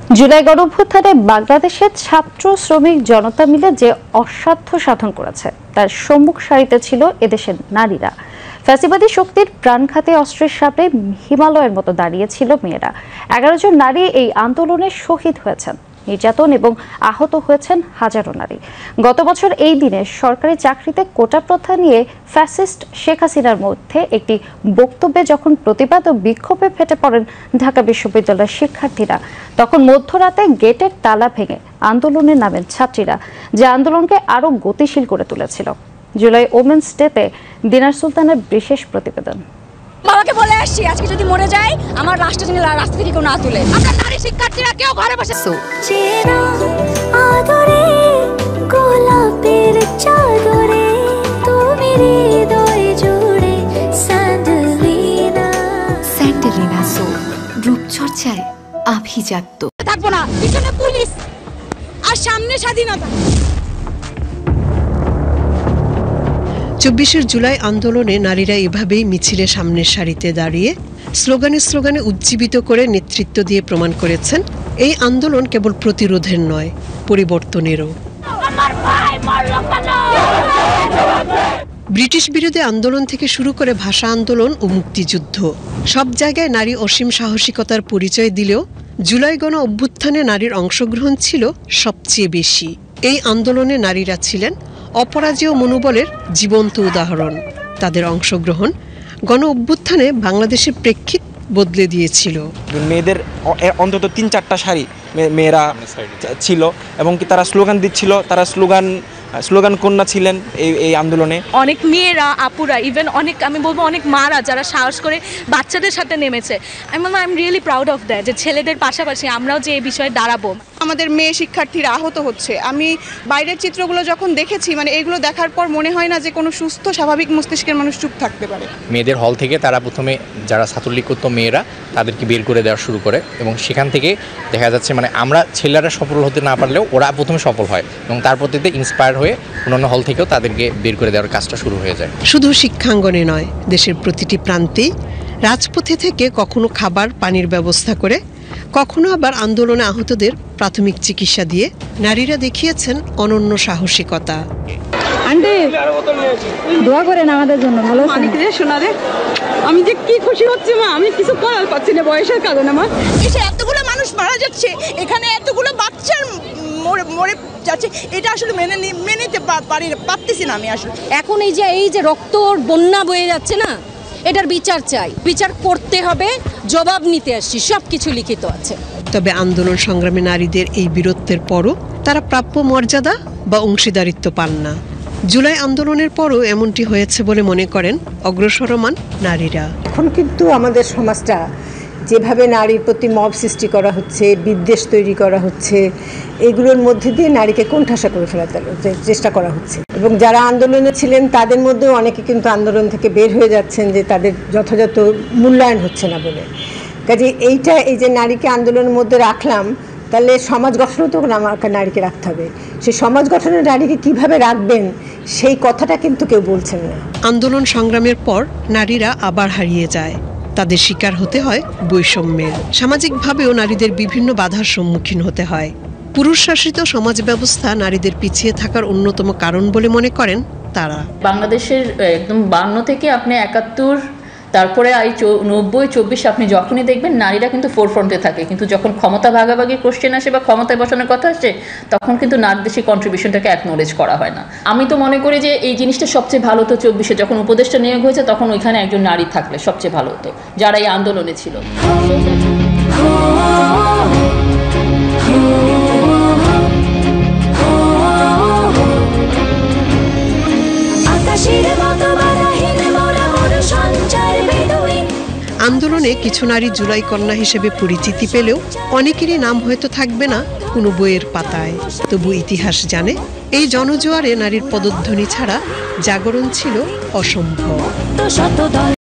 জুলাই গণঅভ্যুত্থানে বাংলাদেশের ছাত্র শ্রমিক জনতা মিলে যে অসাধ্য সাধন করেছে তার সম্মুখ সারিতে ছিল এদেশের নারীরা। ফ্যাসিবাদী শক্তির প্রাণঘাতী অস্ত্রের সামনে হিমালয়ের মতো দাঁড়িয়েছিল মেয়েরা। 11 জন নারী এই আন্দোলনে শহীদ হয়েছেন, নির্যাতন এবং আহত হয়েছেন হাজারো নারী। গত বছর এই দিনে সরকারি চাকরিতে কোটা প্রথা নিয়ে ফ্যাসিস্ট শেখ হাসিনার মধ্যে একটি বক্তব্যে যখন প্রতিবাদ ও বিক্ষোভে ফেটে পড়েন ঢাকা বিশ্ববিদ্যালয়ের শিক্ষার্থীরা, তখন মধ্যরাতে গেটের তালা ভেঙে আন্দোলনে নামেন ছাত্রীরা, যা আন্দোলনকে আরো গতিশীল করে তুলেছিল। জুলাই ওমেন্স ডেতে দিনার সুলতানের বিশেষ প্রতিবেদন। বাবাকে বলে আসছি, আজকে যদি মরে যায় আমার রাষ্ট্র যেন রাস্তা থেকে কেউ না তুলে। আমরা নারী শিক্ষার্থীরা কেউ ঘরে বসে স্যান্ডেলিনা সো রূপচর্চায় আভিজাত্য থাকবো না। পিছনে পুলিশ আর সামনে স্বাধীনতা। 24 জুলাই আন্দোলনে নারীরা এভাবেই মিছিলের সামনের সারিতে দাঁড়িয়ে স্লোগানে উজ্জীবিত করে নেতৃত্ব দিয়ে প্রমাণ করেছেন এই আন্দোলন কেবল প্রতিরোধের নয়, পরিবর্তনেরও। ব্রিটিশ বিরোধী আন্দোলন থেকে শুরু করে ভাষা আন্দোলন ও মুক্তিযুদ্ধ, সব জায়গায় নারী অসীম সাহসিকতার পরিচয় দিলেও জুলাই গণ অভ্যুত্থানে নারীর অংশগ্রহণ ছিল সবচেয়ে বেশি। এই আন্দোলনে নারীরা ছিলেন অপরাজেয় মনোবলের জীবন্ত উদাহরণ। তাদের অংশগ্রহণ গণ অভ্যুত্থানে বাংলাদেশের প্রেক্ষিত বদলে দিয়েছিল। মেয়েদের অন্তত 3-4টা শাড়ি মেয়েরা ছিল এবং কি তারা স্লোগান দিচ্ছিল, তারা স্লোগান কন্যা ছিলেন এই আন্দোলনে। অনেক মেয়েরা, আপুরা, ইভেন আমি বলবো অনেক মারা যারা সাহস করে বাচ্চাদের সাথে নেমেছে। I am really proud of that, যে ছেলেদের পাশাপাশি আমরাও যে এই বিষয়ে দাঁড়াবো। আমাদের মেয়ে শিক্ষার্থীরা আহত হচ্ছে। আমি বাইরের চিত্রগুলো যখন দেখেছি, এগুলো দেখার পর মনে হয় না যে কোনো সুস্থ স্বাভাবিক মস্তিষ্কের মানুষ চুপ থাকতে পারে। মেয়েদের হল থেকে তারা প্রথমে যারা ছাত্রলীগ করত মেয়েরা, তাদেরকে বের করে দেওয়া শুরু করে এবং সেখান থেকে দেখা যাচ্ছে আমরা ছেলেরা সফল হতে না পারলেও ওরা প্রথমে সফল হয় এবং তার প্রতিতে ইন্সপায়ার হয়ে অন্যান্য হল থেকেও তাদেরকে বের করে দেওয়ার কাজটা শুরু হয়ে যায়। শুধু শিক্ষাঙ্গনে নয়, দেশের প্রতিটি প্রান্তেই রাজপথে থেকে কখনো খাবার পানির ব্যবস্থা করে, কখনো আবার আন্দোলনে আহতদের প্রাথমিক চিকিৎসা দিয়ে নারীরা দেখিয়েছেন অনন্য সাহসিকতা। দোয়া করেন আমাদের জন্য। ভালো শোনারে আমি যে কি খুশি হচ্ছে মা, আমি কিছু করার পাচ্ছি না বয়সের কারণে। আমার এতগুলো মানুষ মারা যাচ্ছে, এখানে এতগুলো বাচ্চার মরে যাচ্ছে, এটা আসলে মেনে নিতে পারতেছি না আমি আসলে। এখন এই যে রক্তর বন্যা বয়ে যাচ্ছে না, এটার বিচার চাই, বিচার করতে হবে, জবাব নিতে আসছি, সবকিছু লিখিত আছে। তবে আন্দোলন সংগ্রামে নারীদের এই বীরত্বের পরও তারা প্রাপ্য মর্যাদা বা অংশীদারিত্ব পান না। জুলাই আন্দোলনের পরও এমনটি হয়েছে বলে মনে করেন অগ্রসরমান নারীরা। এখন কিন্তু আমাদের সমাজটা যেভাবে নারীর প্রতি মব সৃষ্টি করা হচ্ছে, বিদ্বেষ তৈরি করা হচ্ছে, এগুলোর মধ্যে দিয়ে নারীকে কোণঠাসা করে ফেলাতে চেষ্টা করা হচ্ছে। এবং যারা আন্দোলনে ছিলেন তাদের মধ্যেও অনেকে কিন্তু আন্দোলন থেকে বের হয়ে যাচ্ছেন যে তাদের যথাযথ মূল্যায়ন হচ্ছে না বলে। কাজে এই যে নারীকে আন্দোলনের মধ্যে রাখলাম, তাহলে সমাজ গঠনও তো আমাকে নারীকে রাখতে হবে। সেই সমাজ গঠনের নারীকে কিভাবে রাখবেন সেই কথাটা কিন্তু কেউ বলছেন না। আন্দোলন সংগ্রামের পর নারীরা আবার হারিয়ে যায়, তাদের শিকার হতে হয় বৈষম্যের। সামাজিকভাবেও নারীদের বিভিন্ন বাধার সম্মুখীন হতে হয়। পুরুষ শাসিত সমাজ ব্যবস্থা নারীদের পিছিয়ে থাকার অন্যতম কারণ বলে মনে করেন তারা। বাংলাদেশের একদম 52 থেকে আপনি 71, তারপরে 90-24 আপনি যখনই দেখবেন নারীরা কিন্তু ফোরফ্রন্টে থাকে, কিন্তু যখন ক্ষমতা ভাগাভাগির কোশ্চেন আসে বা ক্ষমতায় বসানোর কথা আসছে, তখন কিন্তু নারীদের সেই কন্ট্রিবিউশনটাকে অ্যাকনোলেজ করা হয় না। আমি তো মনে করি যে এই জিনিসটা সবচেয়ে ভালো হতো 24-এ যখন উপদেষ্টা নিয়োগ হয়েছে, তখন ওইখানে একজন নারী থাকলে সবচেয়ে ভালো হতো, যারা এই আন্দোলনে ছিল। আন্দোলনে কিছু নারী জুলাই কন্যা হিসেবে পরিচিতি পেলেও অনেকেরই নাম হয়তো থাকবে না কোনো বইয়ের পাতায়। তবু ইতিহাস জানে এই জনজোয়ারে নারীর পদধ্বনি ছাড়া জাগরণ ছিল অসম্ভব।